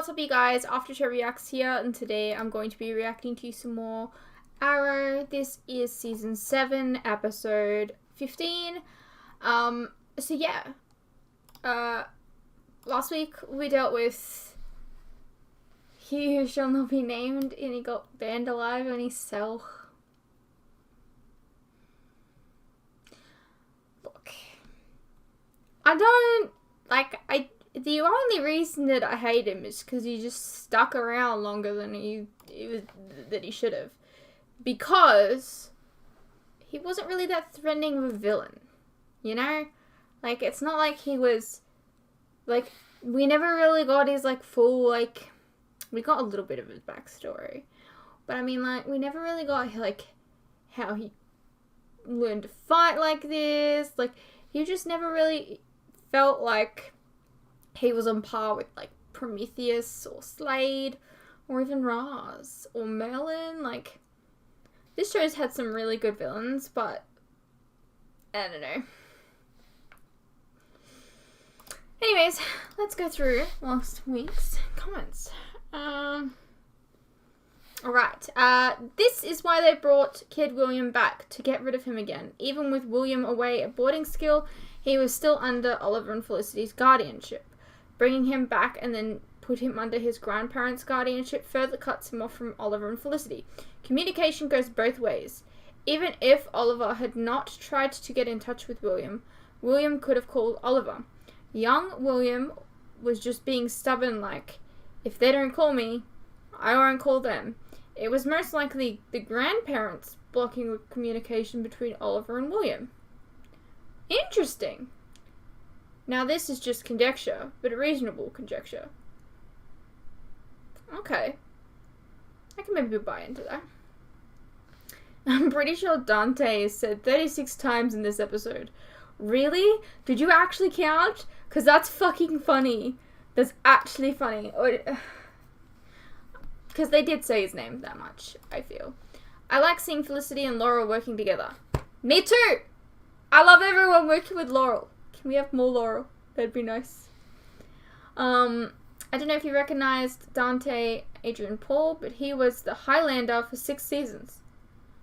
what's up you guys, Aftershow Reacts here, and today I'm going to be reacting to some more Arrow. This is season 7, episode 15. So yeah, last week we dealt with He Who Shall Not Be Named, and he got burned alive in his cell. Look, the only reason that I hate him is because he just stuck around longer than he should have. Because he wasn't really that threatening of a villain, you know? Like, it's not like he was, like, we never really got his, like, full, like, we got a little bit of his backstory. But, I mean, like, we never really got, like, how he learned to fight like this. Like, he just never really felt like he was on par with, like, Prometheus or Slade or even Raz or Merlin. Like, this show's had some really good villains, but I don't know. Anyways, let's go through last week's comments. Alright, this is why they brought Kid William back, to get rid of him again. Even with William away at boarding school, he was still under Oliver and Felicity's guardianship. Bringing him back and then put him under his grandparents' guardianship further cuts him off from Oliver and Felicity. Communication goes both ways. Even if Oliver had not tried to get in touch with William, William could have called Oliver. Young William was just being stubborn, like, if they don't call me, I won't call them. It was most likely the grandparents blocking communication between Oliver and William. Interesting. Now this is just conjecture, but a reasonable conjecture. Okay. I can maybe buy into that. I'm pretty sure Dante is said 36 times in this episode. Really? Did you actually count? Because that's fucking funny. That's actually funny. Because they did say his name that much, I feel. I like seeing Felicity and Laurel working together. Me too! I love everyone working with Laurel. Can we have more Laurel? That'd be nice. I don't know if you recognized Dante Adrian Paul, but he was the Highlander for 6 seasons.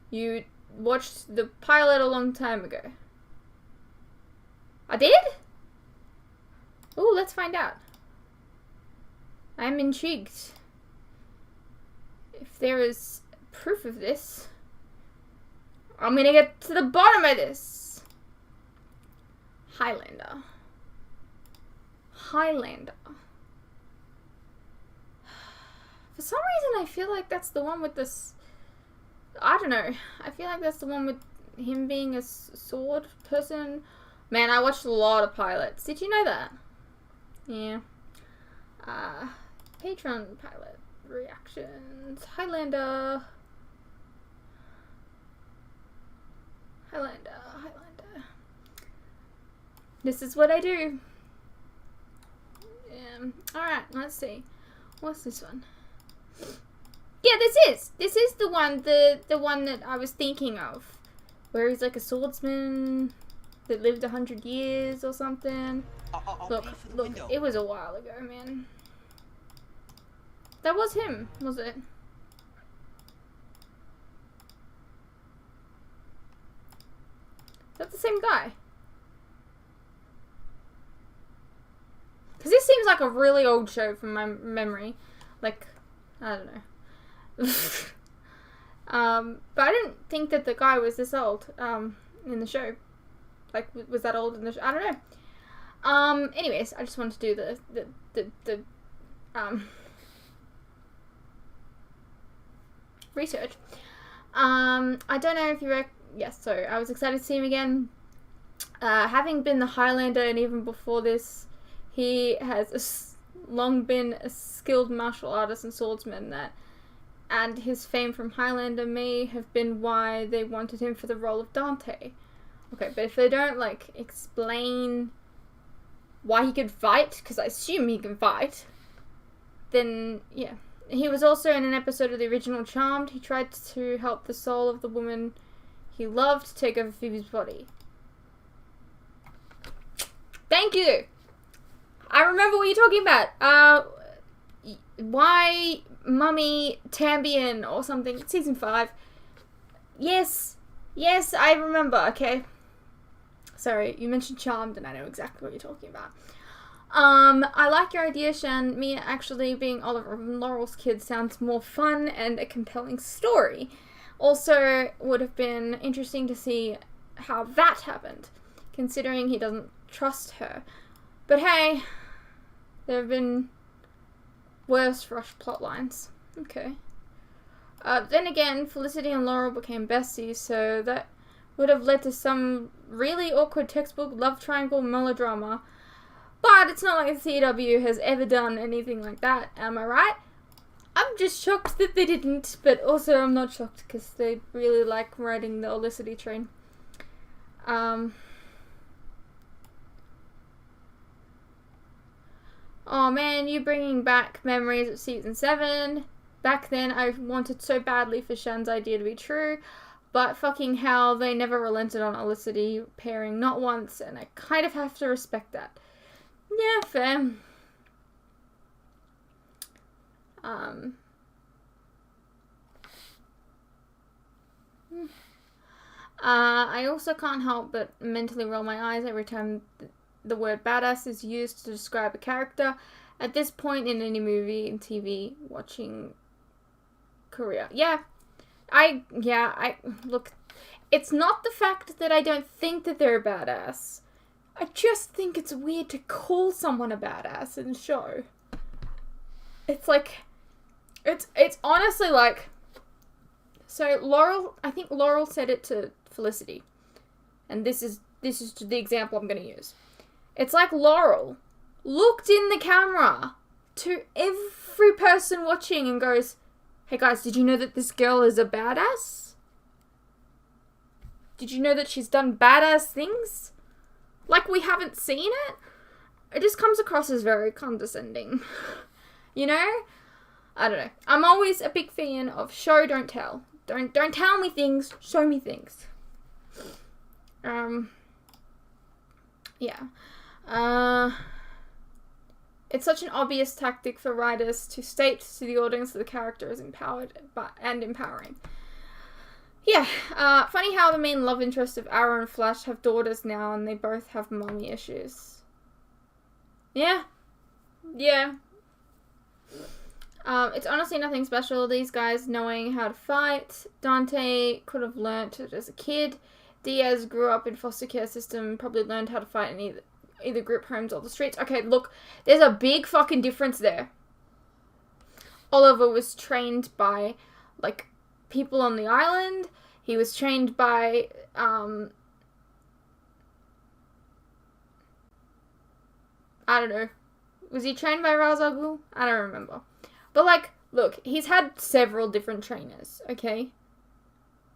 You watched the pilot a long time ago. I did? Ooh, let's find out. I'm intrigued. If there is proof of this, I'm gonna get to the bottom of this. Highlander. For some reason, I feel like that's the one with this. I don't know. I feel like that's the one with him being a sword person. Man, I watched a lot of pilots. Did you know that? Yeah. Patreon pilot reactions. Highlander. This is what I do. Alright, let's see. What's this one? Yeah, this is the one, the one that I was thinking of. Where he's like a swordsman that lived 100 years or something. Look, it was a while ago, man. That was him, was it? Is that the same guy? Because this seems like a really old show from my memory. Like, I don't know. But I didn't think that the guy was this old, in the show. Like, was that old in the show? I don't know. Anyways, I just wanted to do the research. I don't know if you yes, so I was excited to see him again. Having been the Highlander, and even before this, he has long been a skilled martial artist and swordsman, and his fame from Highlander may have been why they wanted him for the role of Dante. Okay, but if they don't, like, explain why he could fight, because I assume he can fight, then, yeah. He was also in an episode of the original Charmed. He tried to help the soul of the woman he loved take over Phoebe's body. Thank you! I remember what you're talking about. Why Mummy Tambian or something? Season 5. Yes, I remember. Okay. Sorry, you mentioned Charmed, and I know exactly what you're talking about. I like your idea, Shan. Mia actually being Oliver and Laurel's kid sounds more fun and a compelling story. Also, would have been interesting to see how that happened, considering he doesn't trust her. But hey, there have been worse rush plot lines. Okay. Then again, Felicity and Laurel became besties, so that would have led to some really awkward textbook love triangle melodrama. But it's not like the CW has ever done anything like that, am I right? I'm just shocked that they didn't, but also I'm not shocked because they really like riding the Olicity train. Oh man, you bringing back memories of season 7. Back then I wanted so badly for Shan's idea to be true, but fucking hell, they never relented on Olicity pairing, not once, and I kind of have to respect that. Yeah, fair. I also can't help but mentally roll my eyes every time the word badass is used to describe a character at this point in any movie and TV watching career. Look, it's not the fact that I don't think that they're a badass. I just think it's weird to call someone a badass in the show. It's like, it's honestly like, so Laurel, I think Laurel said it to Felicity, and this is the example I'm going to use. It's like Laurel looked in the camera to every person watching and goes, "Hey guys, did you know that this girl is a badass? Did you know that she's done badass things? Like we haven't seen it?" It just comes across as very condescending. You know? I don't know. I'm always a big fan of show, don't tell. Don't tell me things, show me things. It's such an obvious tactic for writers to state to the audience that the character is empowered and empowering. Yeah, funny how the main love interest of Arrow and Flash have daughters now and they both have mommy issues. Yeah. It's honestly nothing special. These guys knowing how to fight. Dante could have learnt it as a kid. Diaz grew up in foster care system, probably learned how to fight in either group homes or the streets. Okay, look, there's a big fucking difference there. Oliver was trained by, like, people on the island. He was trained by, I don't know. Was he trained by Ra's al Ghul? I don't remember. But, like, look, he's had several different trainers, okay?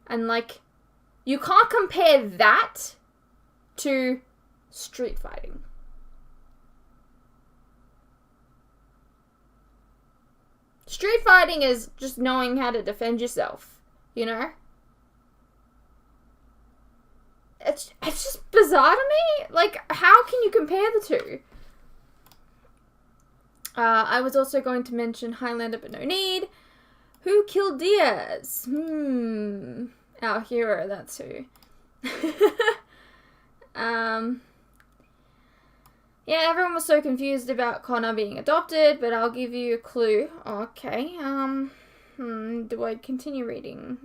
And, like, you can't compare that to street fighting. Street fighting is just knowing how to defend yourself, you know? It's just bizarre to me. Like, how can you compare the two? I was also going to mention Highlander, but no need. Who killed Diaz? Our hero, that's who. Yeah, everyone was so confused about Connor being adopted, but I'll give you a clue. Okay, do I continue reading?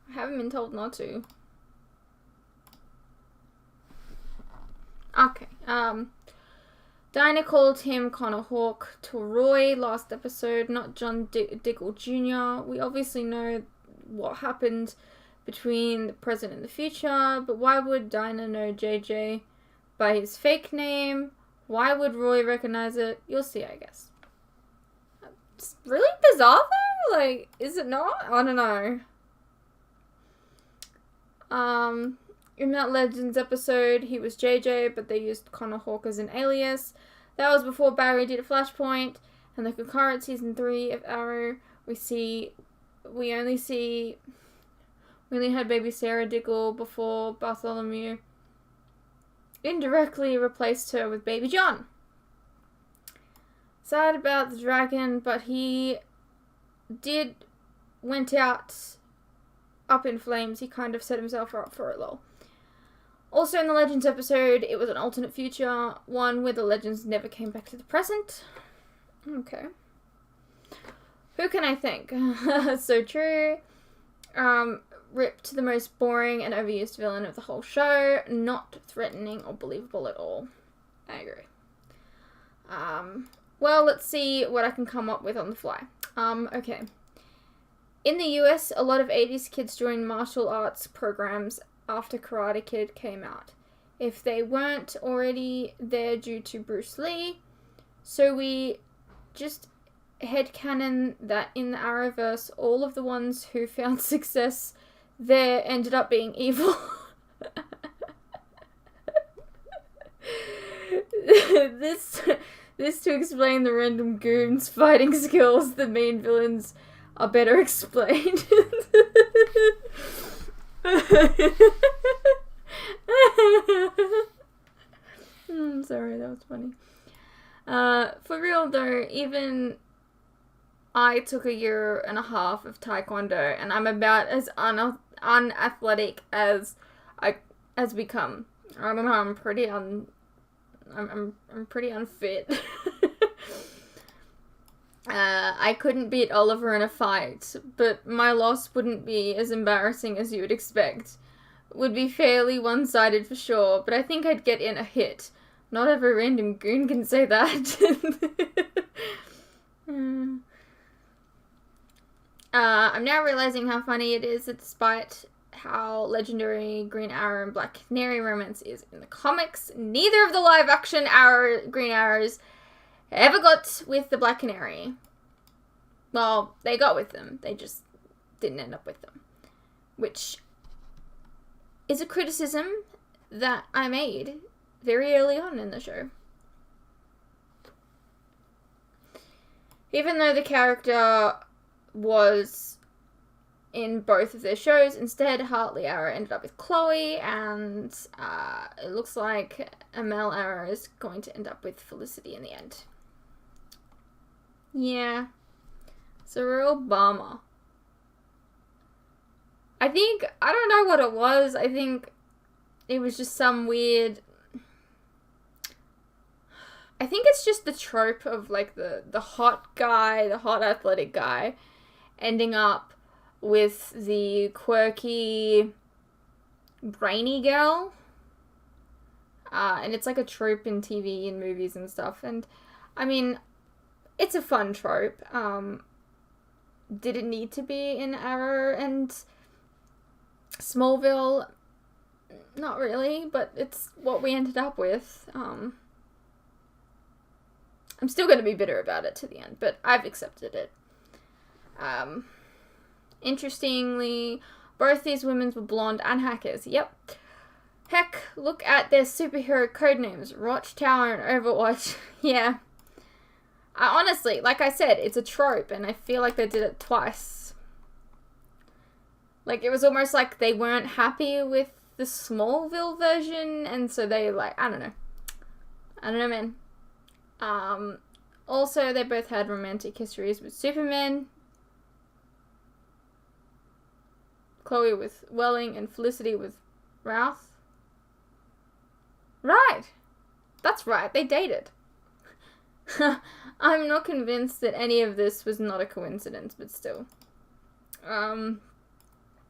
I haven't been told not to. Okay, Dinah called him Connor Hawke to Roy last episode, not John Diggle Jr. We obviously know what happened between the present and the future, but why would Dinah know JJ by his fake name? Why would Roy recognize it? You'll see, I guess. It's really bizarre though? Like, is it not? I don't know. In that Legends episode, he was JJ, but they used Connor Hawke as an alias. That was before Barry did a Flashpoint, and the concurrent season 3 of Arrow, we only had baby Sarah Diggle before Bartholomew. indirectly replaced her with Baby John. Sad about the dragon, but he went out up in flames. He kind of set himself up for it, lol. Also in the Legends episode, it was an alternate future, one where the Legends never came back to the present. Okay. Who can I thank? So true. Rip to the most boring and overused villain of the whole show. Not threatening or believable at all. I agree. Well, let's see what I can come up with on the fly. Okay. In the US, a lot of 80s kids joined martial arts programs after Karate Kid came out. If they weren't already there due to Bruce Lee, so we just headcanon that in the Arrowverse, all of the ones who found success there ended up being evil. This to explain the random goons' fighting skills. The main villains are better explained. Sorry, that was funny. For real though, even I took 1.5 years of Taekwondo, and I'm about as unathletic as become. I don't know, I'm pretty unfit. I couldn't beat Oliver in a fight, but my loss wouldn't be as embarrassing as you would expect. Would be fairly one-sided for sure, but I think I'd get in a hit. Not every random goon can say that. I'm now realizing how funny it is that despite how legendary Green Arrow and Black Canary romance is in the comics, neither of the live-action Green Arrows ever got with the Black Canary. Well, they got with them. They just didn't end up with them. Which is a criticism that I made very early on in the show. Even though the character was in both of their shows, instead Hartley Arrow ended up with Chloe, and it looks like Amel Arrow is going to end up with Felicity in the end. Yeah. It's a real bummer. I don't know what it was. I think it was just some weird... I think it's just the trope of, like, the hot guy, the hot athletic guy, ending up with the quirky, brainy girl. And it's like a trope in TV and movies and stuff. And, I mean, it's a fun trope. Did it need to be in Arrow and Smallville? Not really, but it's what we ended up with. I'm still going to be bitter about it to the end, but I've accepted it. Interestingly, both these women were blonde and hackers. Yep. Heck, look at their superhero codenames. Watchtower and Overwatch. Yeah. Honestly, like I said, it's a trope, and I feel like they did it twice. Like, it was almost like they weren't happy with the Smallville version, and so they, like, I don't know, man. Also, they both had romantic histories with Superman. Chloe with Welling and Felicity with Routh. Right. That's right, they dated. I'm not convinced that any of this was not a coincidence, but still.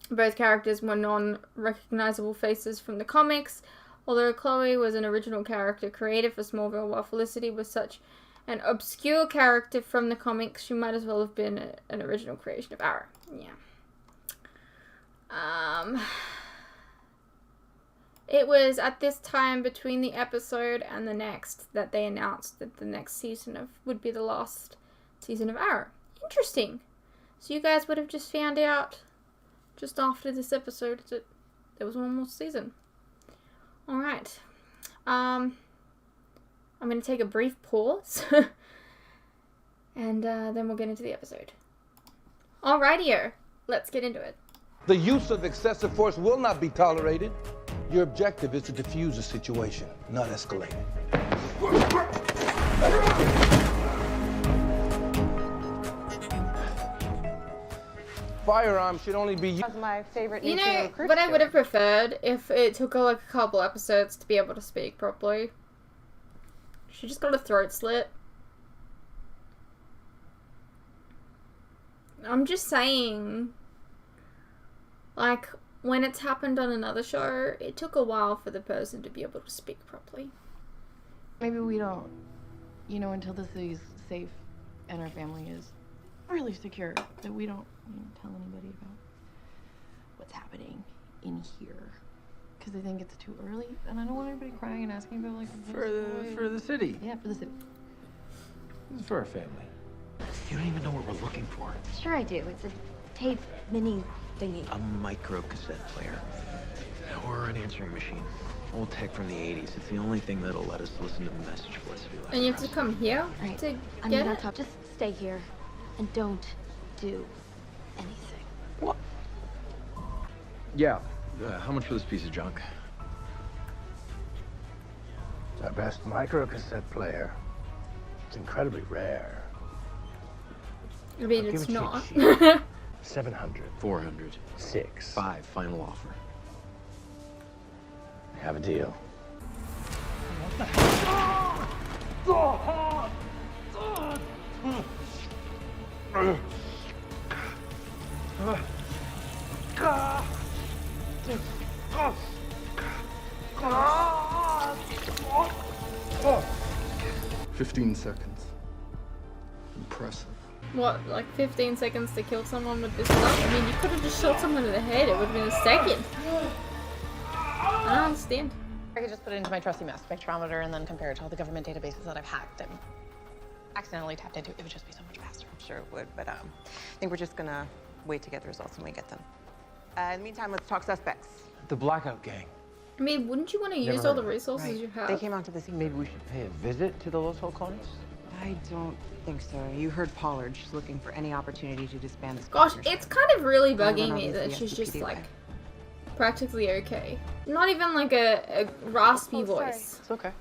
Both characters were non-recognizable faces from the comics, although Chloe was an original character created for Smallville, while Felicity was such an obscure character from the comics, she might as well have been an original creation of Arrow. Yeah. It was at this time between the episode and the next that they announced that the next season would be the last season of Arrow. Interesting. So you guys would have just found out just after this episode that there was one more season. Alright. I'm going to take a brief pause. And then we'll get into the episode. Alrighty-o. Let's get into it. The use of excessive force will not be tolerated. Your objective is to defuse the situation, not escalate it. Firearms should only be used. That's my favorite. You know what I would have preferred if it took like a couple episodes to be able to speak properly. She just got a throat slit. I'm just saying, like, when it's happened on another show, it took a while for the person to be able to speak properly. Maybe we don't, you know, until the city's safe and our family is really secure, that we don't, you know, tell anybody about what's happening in here. Because I think it's too early, and I don't want anybody crying and asking about, like, For the city. Yeah, for the city. For our family. You don't even know what we're looking for. Sure I do. It's a tape mini thingy. A micro cassette player. Or an answering machine. Old tech from the 80s. It's the only thing that'll let us listen to the message Felicity left. And you have to come here Right. to I'm get gonna it? talk. Just stay here and don't do anything. What? Yeah. How much for this piece of junk? It's our best micro cassette player. It's incredibly rare. I mean, I'll it's give it to not. you cheap. 700. 400. 6. 5. Final offer. Have a deal. Oh. 15 seconds. Impressive. What, like 15 seconds to kill someone with this stuff? I mean, you could have just shot someone in the head. It would have been a second. I don't understand. I could just put it into my trusty mass spectrometer and then compare it to all the government databases that I've hacked and accidentally tapped into. It would just be so much faster. I'm sure it would, but I think we're just gonna wait to get the results when we get them. In the meantime, let's talk suspects. The Blackout Gang. I mean, wouldn't you want to Never use all heard the of it. resources you have? They came onto the scene. Maybe we should pay a visit to the Los Halcones? I don't think so. You heard Pollard. She's looking for any opportunity to disband this Gosh, partnership. it's kind of really Well, bugging then me that obviously she's just SCPD like way. practically okay. Not even like a raspy Oh, sorry. voice. It's okay.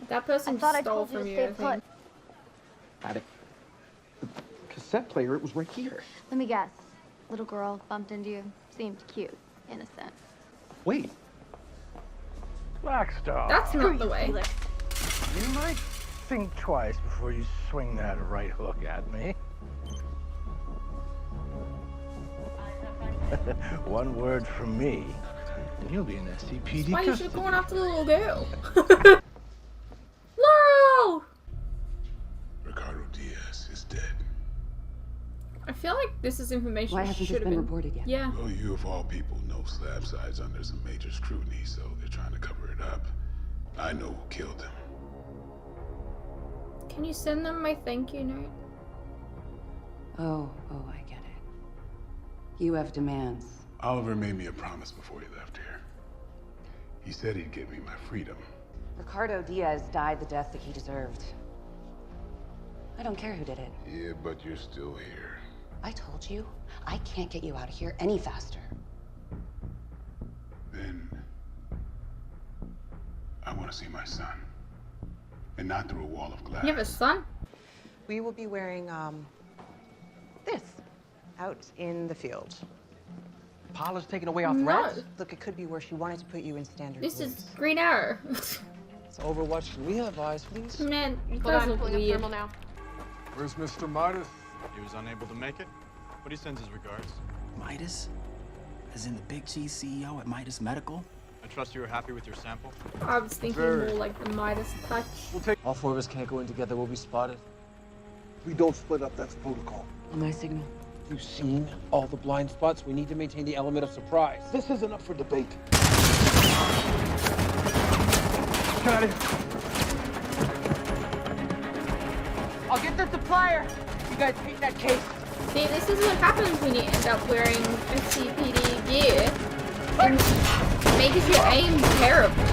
That person I thought I stole told you from to you, stay I think. put. Had it. The cassette player, it was right here. Let me guess. Little girl bumped into you. Seemed cute. Innocent. Wait. Blackstar. That's not the way. You might think twice before you swing that right hook at me. One word from me, and you'll be in SCPD Why you should custody. have gone after the little girl? Laurel! Ricardo Diaz is dead. I feel like this is information Why hasn't this should have been been reported yet? Yeah. Well, you of all people know Slab Side's under some major scrutiny, so they're trying to cover it up. I know who killed him. Can you send them my thank you note? Oh, I get it. You have demands. Oliver made me a promise before he left here. He said he'd give me my freedom. Ricardo Diaz died the death that he deserved. I don't care who did it. Yeah, but you're still here. I told you, I can't get you out of here any faster. Then I want to see my son. And not through a wall of glass. You have a son? We will be wearing this out in the field. Paula's taking away our No. threats? Look, it could be where she wanted to put you in standard This blues. is Green Arrow. It's Overwatch. Can we have eyes, please? Man, you Hold guys on, look pulling up weird. thermal now. Where's Mr. Midas? He was unable to make it, but he sends his regards. Midas? As in the Big Cheese CEO at Midas Medical? I trust you were happy with your sample. I was thinking Very. more like the Midas touch. All four of us can't go in together. We'll be spotted. We don't split up, that's protocol. On my signal. You've seen all the blind spots. We need to maintain the element of surprise. This isn't up for debate. Got it. I'll get the supplier. You guys take that case. See, this is what happens when you end up wearing SCPD gear. It makes your aim terrible.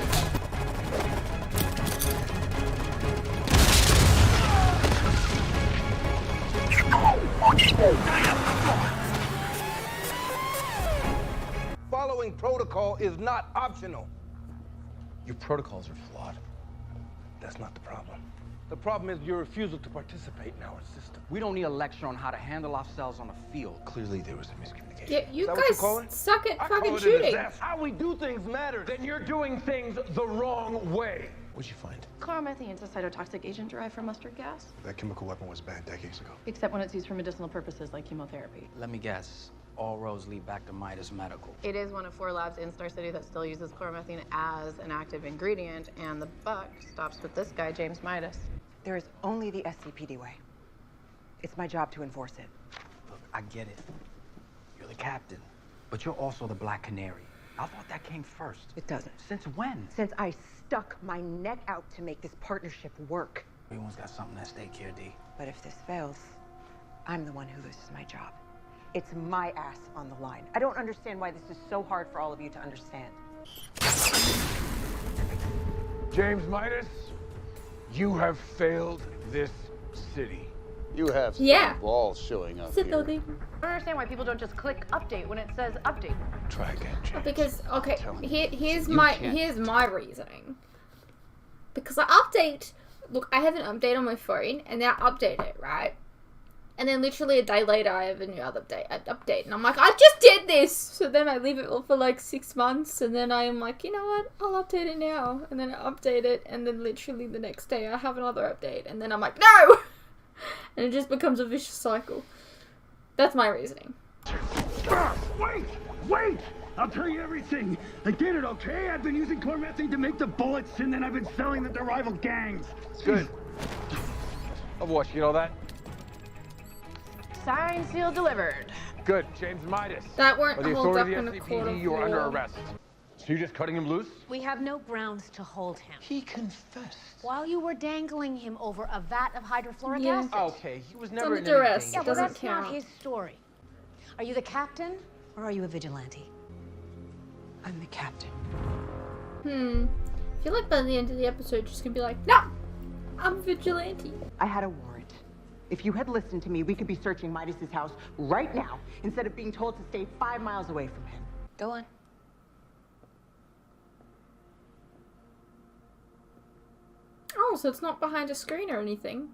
Following protocol is not optional. Your protocols are flawed. That's not the problem. The problem is your refusal to participate in our system. We don't need a lecture on how to handle ourselves on the field. Clearly, there was a miscommunication. Yeah, you Is that what you call guys it? suck at I fucking call it a shooting. disaster. How we do things matters. Then you're doing things the wrong way. What'd you find? Chloromethane is a cytotoxic agent derived from mustard gas, That chemical weapon was banned decades ago. except when it's used for medicinal purposes like chemotherapy. Let me guess. All roads lead back to Midas Medical. It is one of 4 labs in Star City that still uses chloromethane as an active ingredient, and the buck stops with this guy, James Midas. There is only the SCPD way. It's my job to enforce it. Look, I get it. You're the captain, but you're also the Black Canary. I thought that came first. It doesn't. Since when? Since I stuck my neck out to make this partnership work. Everyone's got something at stake here, D. But if this fails, I'm the one who loses my job. It's my ass on the line. I don't understand why this is so hard for all of you to understand. James Midas, you have failed this city. You have some Yeah. balls showing up Sit here. though, I don't understand why people don't just click update when it says update. Try again, James. Because okay, Tell me. here's You my can't. reasoning. Because I update. Look, I have an update on my phone, and then I update it, right? And then literally a day later, I have a new update, and I'm like, I just did this. So then I leave it for like 6 months, and then I'm like, you know what? I'll update it now, and then I update it, and then literally the next day I have another update, and then I'm like, no, and it just becomes a vicious cycle. That's my reasoning. Wait! I'll tell you everything. I did it, okay? I've been using chloromethane to make the bullets, and then I've been selling them to rival gangs. Good. Overwatch, you know that? Signed, sealed, delivered. Good. James Midas. That weren't By the holed up authority in of a the court of SCPD, you are under law. arrest. So you're just cutting him loose? We have no grounds to hold him. He confessed. While you were dangling him over a vat of hydrofluoric Yeah. acid. Okay, he was It's never under in duress. any Yeah, It well, doesn't that's not count. his story. Are you the captain or are you a vigilante? I'm the captain. I feel like by the end of the episode, you're just gonna be like, no, I'm a vigilante. I had a warrant. If you had listened to me, we could be searching Midas's house right now instead of being told to stay 5 miles away from him. Go on. Oh, so it's not behind a screen or anything.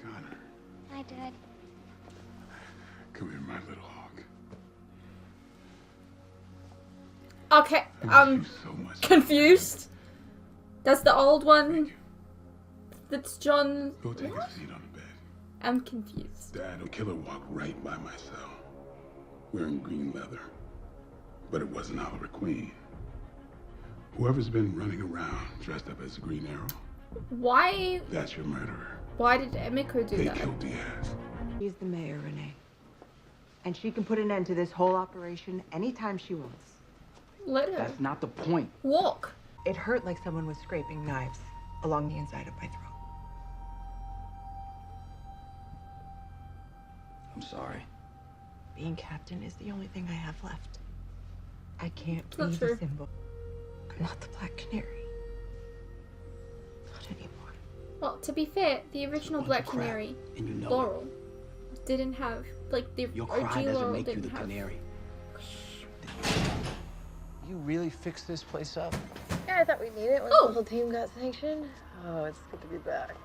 Connor, Hi, Dad. come here, my little hawk. Okay, I I'm miss you so much. confused. That's the old one. That's John. Go take What? a seat on the bed. I'm confused. Dad, a killer walked right by my cell, wearing green leather. But it wasn't Oliver Queen. Whoever's been running around dressed up as a Green Arrow, Why? that's your murderer. Why did Emiko do They that? killed Diaz. She's the mayor, Renee. And she can put an end to this whole operation anytime she wants. Let her That's not the point. walk. It hurt like someone was scraping knives along the inside of my throat. I'm sorry. Being captain is the only thing I have left. I can't Not be true. the symbol. I'm not the Black Canary. Not anymore. Well, to be fair, the original bunch Black of crap, Canary, and you know it. Laurel, didn't have like the Your OG cry doesn't Laurel make you didn't the have. canary. You really fixed this place up? Yeah, I thought we'd need it when Oh. the whole team got sanctioned. Oh, it's good to be back.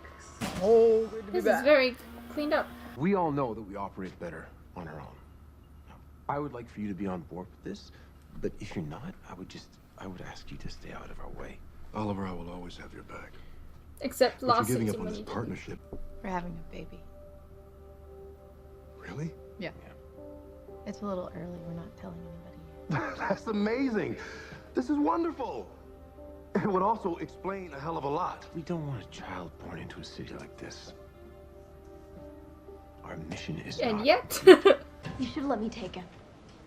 So good to be This back. is very cleaned up. We all know that we operate better on our own. Now, I would like for you to be on board with this, but if you're not, I would ask you to stay out of our way. Oliver, I will always have your back. Except But last you're giving season up on when this you didn't. partnership. We're having a baby. Really? Yeah. It's a little early. We're not telling anybody. That's amazing. This is wonderful. It would also explain a hell of a lot. We don't want a child born into a city like this. Our mission is And not... yet, You should let me take him.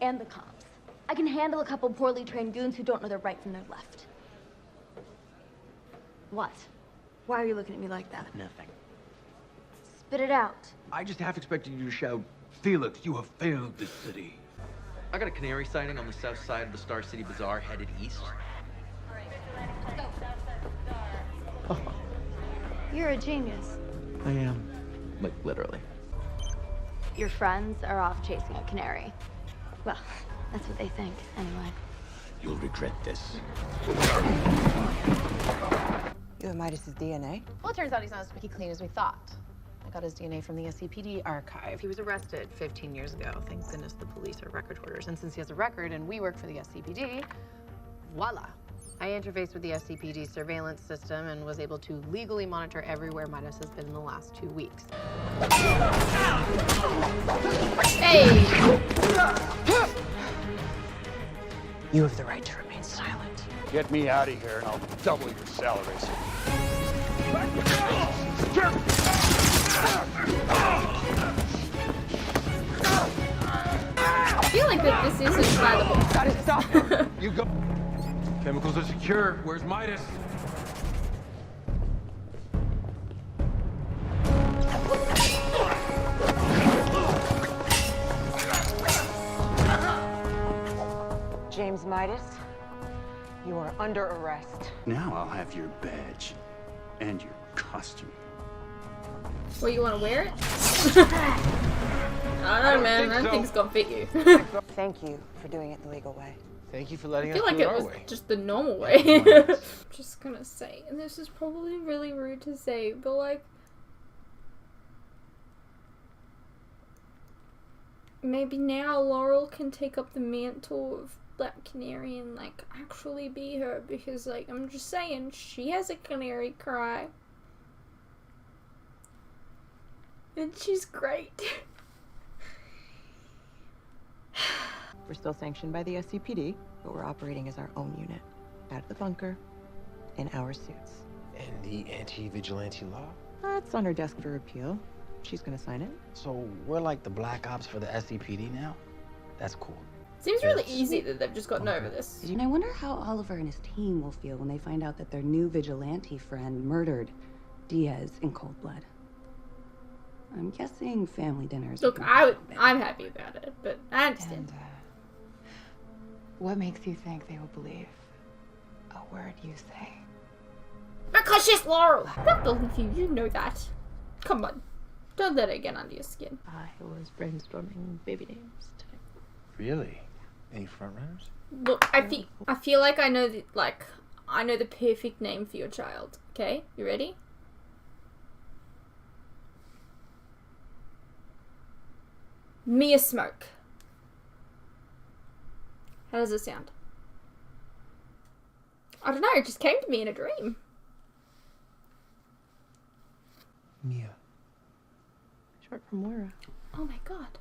And the cops. I can handle a couple poorly trained goons who don't know their right from their left. What? Why are you looking at me like that? Nothing. Spit it out. I just half expected you to shout, Felix, you have failed this city. I got a canary sighting on the south side of the Star City Bazaar headed east. You're a genius. I am. Like, literally. Your friends are off chasing a canary. Well, that's what they think, anyway. You'll regret this. You have Midas's DNA? Well, it turns out he's not as squeaky clean as we thought. I got his DNA from the SCPD archive. He was arrested 15 years ago. Thank goodness the police are record hoarders. And since he has a record and we work for the SCPD, voila. I interfaced with the SCPD surveillance system and was able to legally monitor everywhere Midas has been in the last 2 weeks. Hey! You have the right to remain silent. Get me out of here and I'll double your salaries. I feel like that this isn't by the book. Gotta stop him. You go. Chemicals are secure. Where's Midas? James Midas, you are under arrest. Now I'll have your badge and your costume. Well, you want to wear it? I don't know, man. I don't think it's gonna fit you. Thank you for doing it the legal way. Thank you for I letting us feel like do it it our was way. just the normal way. Just gonna say, and this is probably really rude to say, but like, maybe now Laurel can take up the mantle of Black Canary and like actually be her, because like, I'm just saying, she has a canary cry. And she's great. We're still sanctioned by the SCPD, but we're operating as our own unit. Out of the bunker, in our suits. And the anti-vigilante law? That's on her desk for appeal. She's gonna sign it. So we're like the Black Ops for the SCPD now? That's cool. Seems really easy that they've just gotten over this. And I wonder how Oliver and his team will feel when they find out that their new vigilante friend murdered Diaz in cold blood. I'm guessing family dinners. Look, I'm happy about it, but I understand. And, what makes you think they will believe a word you say? Because she's Laurel! Don't believe you, you know that. Come on. Don't let it get under your skin. I was brainstorming baby names today. Really? Any front runners? Look, I feel like I know I know the perfect name for your child. Okay? You ready? Mia Smoke. How does it sound? I don't know, it just came to me in a dream. Mia. Short for Moira. Oh my god.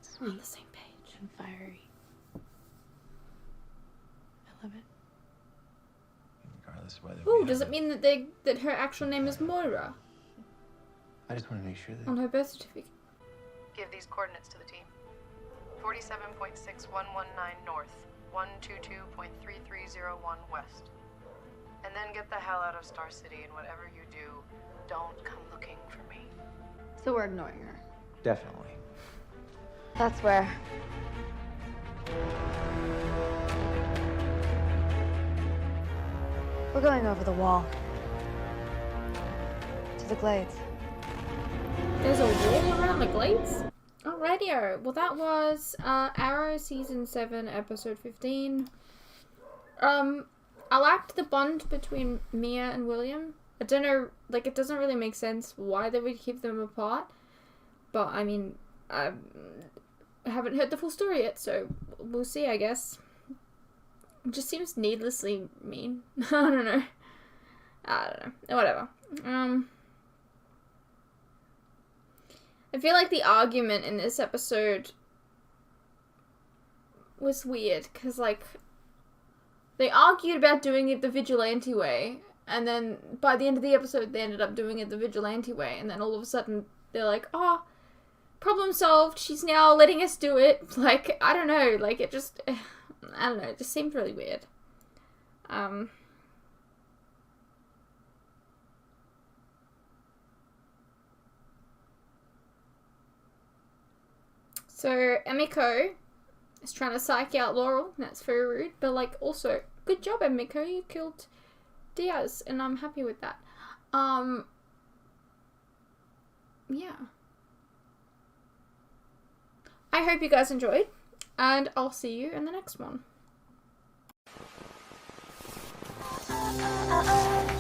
Sweet. We're on the same page. And fiery. I love it. Regardless of whether Ooh, does it mean that her actual name is Moira I just want to make sure that... on her birth certificate? Give these coordinates to the team. 47.6119 north, 122.3301 west. And then get the hell out of Star City, and whatever you do, don't come looking for me. So we're ignoring her. Definitely. That's where. We're going over the wall. To the glades. There's a wall around the glades? Alrighty, well that was Arrow Season 7, Episode 15. I liked the bond between Mia and William. I don't know, like, it doesn't really make sense why they would keep them apart. But, I mean, I haven't heard the full story yet, so we'll see, I guess. It just seems needlessly mean. I don't know. Whatever. I feel like the argument in this episode was weird, because, like, they argued about doing it the vigilante way, and then by the end of the episode they ended up doing it the vigilante way, and then all of a sudden they're like, oh, problem solved, she's now letting us do it. Like, I don't know, like, it just, I don't know, it just seemed really weird. So, Emiko is trying to psych out Laurel, and that's very rude, but, like, also, good job, Emiko, you killed Diaz, and I'm happy with that. Yeah. I hope you guys enjoyed, and I'll see you in the next one. oh, oh.